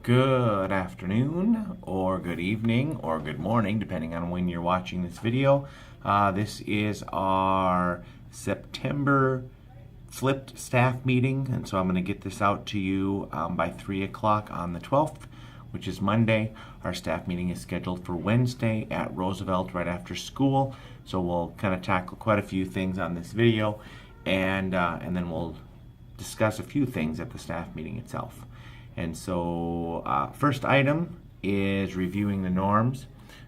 Good afternoon, or good evening, or good morning, depending on when you're watching this video. This is our September flipped staff meeting, and so I'm going to get this out to you by 3 o'clock on the 12th, which is Monday. Our staff meeting is scheduled for Wednesday at Roosevelt right after school, so we'll kind of tackle quite a few things on this video, and then we'll discuss a few things at the staff meeting itself. And so first item is reviewing the norms.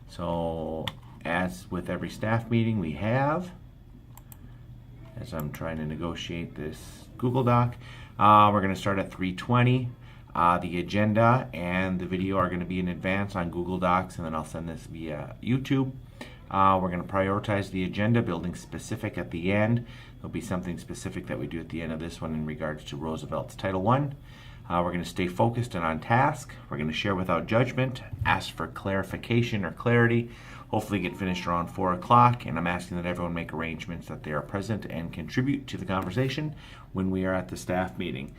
So as with every staff meeting we have, as I'm trying to negotiate this Google Doc, we're going to start at 3:20. The agenda and the video are going to be in advance on Google Docs, and then I'll send this via YouTube. We're going to prioritize the agenda, building specific at the end. There'll be something specific that we do at the end of this one in regards to Roosevelt's Title I. We're going to stay focused and on task. We're going to share without judgment, ask for clarification or clarity, hopefully get finished around 4 o'clock, and I'm asking that everyone make arrangements that they are present and contribute to the conversation when we are at the staff meeting.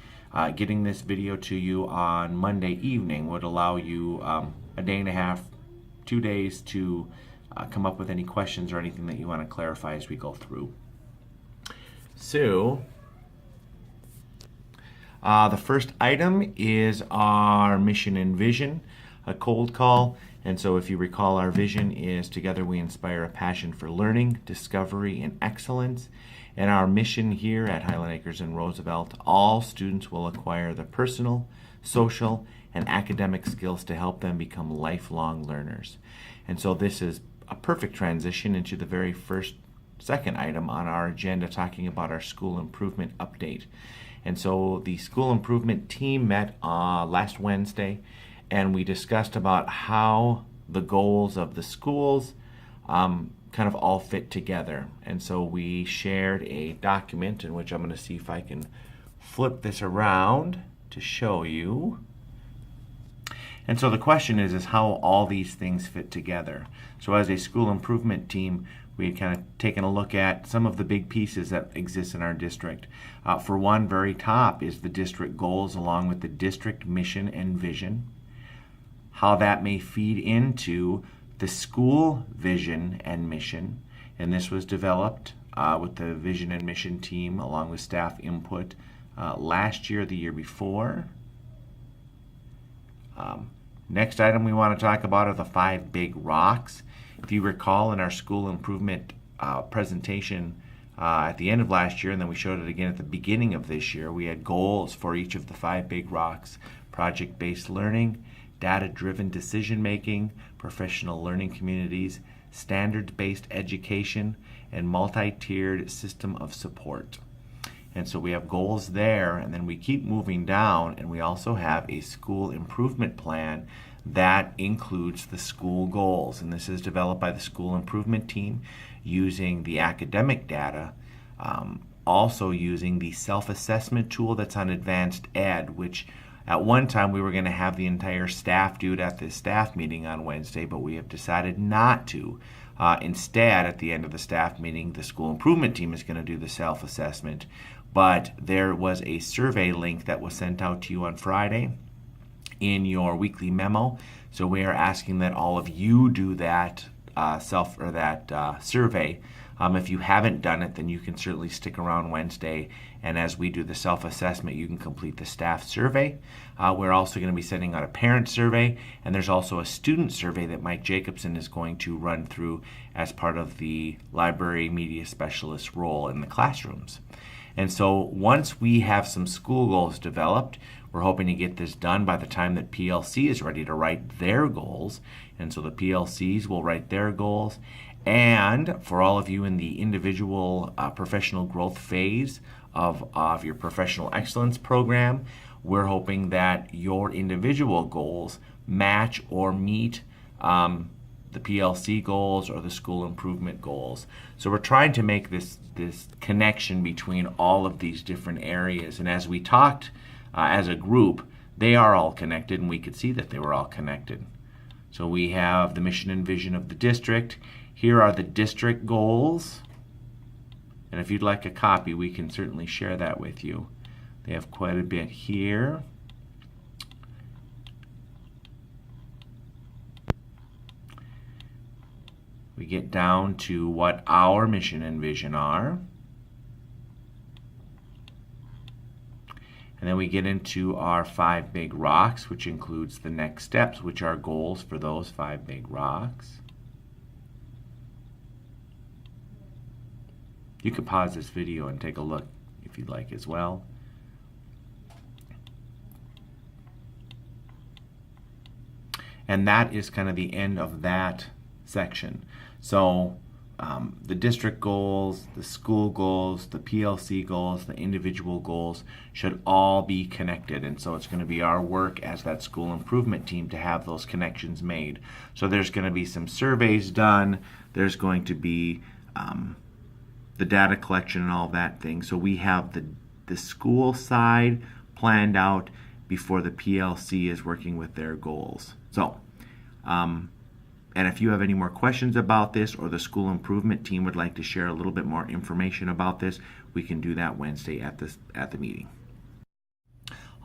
Getting this video to you on Monday evening would allow you a day and a half, 2 days to come up with any questions or anything that you want to clarify as we go through. So, the first item is our mission and vision, a cold call. And so if you recall, our vision is together we inspire a passion for learning, discovery, and excellence. And our mission here at Highland Acres and Roosevelt, all students will acquire the personal, social, and academic skills to help them become lifelong learners. And so this is a perfect transition into the very second item on our agenda, talking about our school improvement update. And so the school improvement team met last Wednesday, and we discussed about how the goals of the schools kind of all fit together. And so we shared a document in which I'm going to see if I can flip this around to show you. And so the question is how all these things fit together. So as a school improvement team, we had kind of taken a look at some of the big pieces that exist in our district. For one, very top is the district goals along with the district mission and vision. How that may feed into the school vision and mission. And this was developed with the vision and mission team along with staff input last year, the year before. Next item we want to talk about are the 5 big rocks. If you recall in our school improvement presentation at the end of last year, and then we showed it again at the beginning of this year, we had goals for each of the 5 big rocks: project-based learning, data-driven decision-making, professional learning communities, standards-based education, and multi-tiered system of support. And so we have goals there, and then we keep moving down, and we also have a school improvement plan that includes the school goals. And this is developed by the school improvement team using the academic data, also using the self-assessment tool that's on Advanced Ed, which at one time we were going to have the entire staff do it at this staff meeting on Wednesday, but we have decided not to. Instead, at the end of the staff meeting, the school improvement team is going to do the self-assessment. But there was a survey link that was sent out to you on Friday in your weekly memo. So we are asking that all of you do that survey. If you haven't done it, then you can certainly stick around Wednesday, and as we do the self-assessment, you can complete the staff survey. We're also going to be sending out a parent survey, and there's also a student survey that Mike Jacobson is going to run through as part of the library media specialist role in the classrooms. And so once we have some school goals developed, we're hoping to get this done by the time that PLC is ready to write their goals. And so the PLCs will write their goals. And for all of you in the individual professional growth phase of your professional excellence program, we're hoping that your individual goals match or meet the PLC goals or the school improvement goals. So we're trying to make this connection between all of these different areas. And as we talked as a group, they are all connected, and we could see that they were all connected. So we have the mission and vision of the district. Here are the district goals. And if you'd like a copy, we can certainly share that with you. They have quite a bit here. We get down to what our mission and vision are. And then we get into our 5 big rocks, which includes the next steps, which are goals for those 5 big rocks. You could pause this video and take a look if you'd like as well. And that is kind of the end of that section. So the district goals, the school goals, the PLC goals, the individual goals should all be connected. And so it's going to be our work as that school improvement team to have those connections made. So there's going to be some surveys done. There's going to be the data collection and all that thing. So we have the school side planned out before the PLC is working with their goals. So, and if you have any more questions about this, or the school improvement team would like to share a little bit more information about this, we can do that Wednesday at the meeting.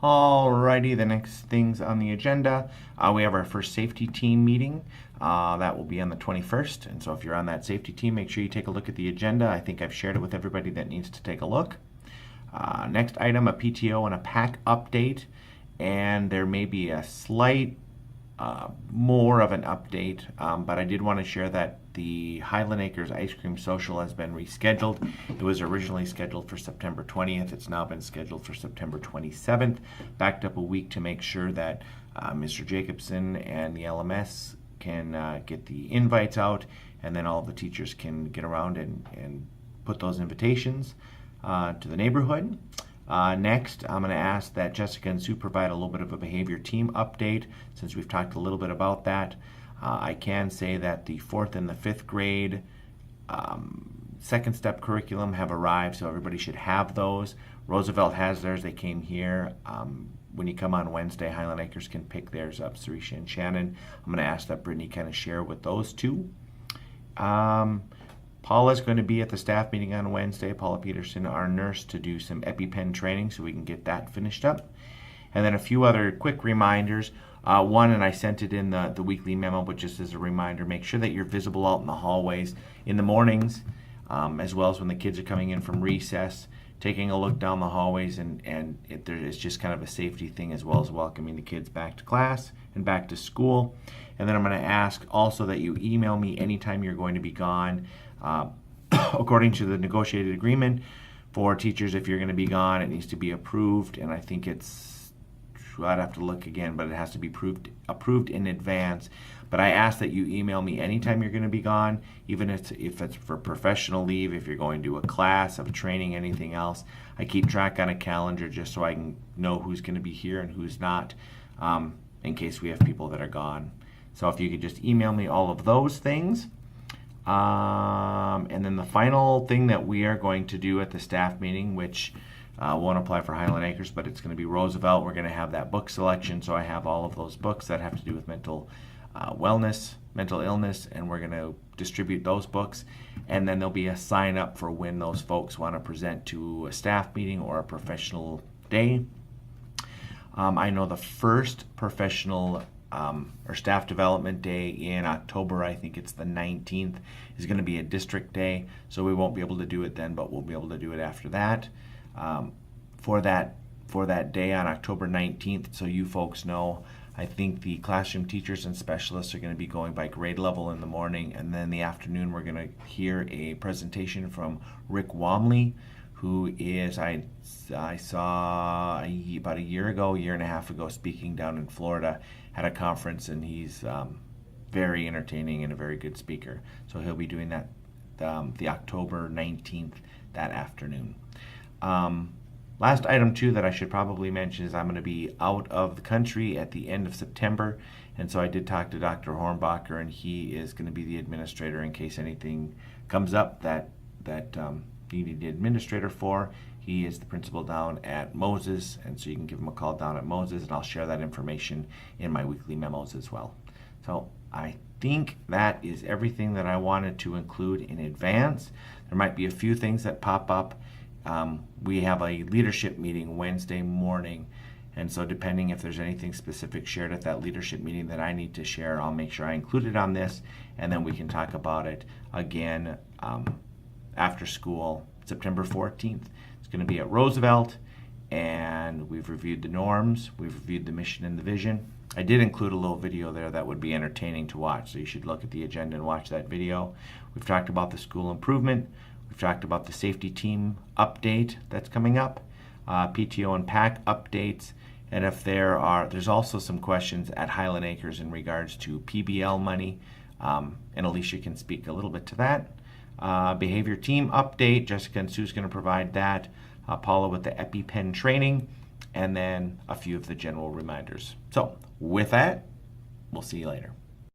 Alrighty, the next things on the agenda, we have our first safety team meeting. That will be on the 21st, and so if you're on that safety team, make sure you take a look at the agenda. I think I've shared it with everybody that needs to take a look. Next item, a PTO and a PAC update, and there may be a slight more of an update, but I did want to share that the Highland Acres Ice Cream Social has been rescheduled. It was originally scheduled for September 20th. It's now been scheduled for September 27th, backed up a week to make sure that Mr. Jacobson and the LMS can get the invites out, and then all the teachers can get around and put those invitations to the neighborhood. Next, I'm going to ask that Jessica and Sue provide a little bit of a behavior team update, since we've talked a little bit about that. I can say that the 4th and the 5th grade second step curriculum have arrived, so everybody should have those. Roosevelt has theirs. They came here. When you come on Wednesday, Highland Acres can pick theirs up, Sarisha and Shannon. I'm going to ask that Brittany kind of share with those two. Paula's going to be at the staff meeting on Wednesday, Paula Peterson, our nurse, to do some EpiPen training so we can get that finished up. And then a few other quick reminders. One, and I sent it in the weekly memo, but just as a reminder, make sure that you're visible out in the hallways in the mornings, as well as when the kids are coming in from recess, taking a look down the hallways, and it's just kind of a safety thing, as well as welcoming the kids back to class and back to school. And then I'm going to ask also that you email me anytime you're going to be gone. According to the negotiated agreement for teachers, if you're going to be gone, it needs to be approved, and I think I'd have to look again, but it has to be approved in advance. But I ask that you email me anytime you're going to be gone, even if it's for professional leave, if you're going to a class, of training, anything else. I keep track on a calendar just so I can know who's going to be here and who's not, in case we have people that are gone. So if you could just email me all of those things. And then the final thing that we are going to do at the staff meeting, which won't apply for Highland Acres, but it's going to be Roosevelt. We're going to have that book selection, so I have all of those books that have to do with mental wellness, mental illness, and we're going to distribute those books. And then there'll be a sign up for when those folks want to present to a staff meeting or a professional day. I know the first professional or staff development day in October, I think it's the 19th, is going to be a district day, so we won't be able to do it then, but we'll be able to do it after that. For that day on October 19th, so you folks know, I think the classroom teachers and specialists are going to be going by grade level in the morning, and then in the afternoon we're going to hear a presentation from Rick Womley, who is, I saw about a year and a half ago, speaking down in Florida at a conference, and he's very entertaining and a very good speaker. So he'll be doing that the October 19th, that afternoon. Last item too that I should probably mention is I'm going to be out of the country at the end of September, and so I did talk to Dr. Hornbacher, and he is going to be the administrator in case anything comes up that you need the administrator for. He is the principal down at Moses, and so you can give him a call down at Moses, and I'll share that information in my weekly memos as well. So I think that is everything that I wanted to include in advance. There might be a few things that pop up. We have a leadership meeting Wednesday morning, And so depending if there's anything specific shared at that leadership meeting that I need to share, I'll make sure I include it on this, and then we can talk about it again after school, September 14th. It's going to be at Roosevelt, and we've reviewed the norms, we've reviewed the mission and the vision. I did include a little video there that would be entertaining to watch, so you should look at the agenda and watch that video. We've talked about the school improvement. We've talked about the safety team update that's coming up, PTO and PAC updates, and if there's also some questions at Highland Acres in regards to PBL money, and Alicia can speak a little bit to that. Behavior team update, Jessica and Sue's going to provide that. Paula with the EpiPen training, and then a few of the general reminders. So with that, we'll see you later.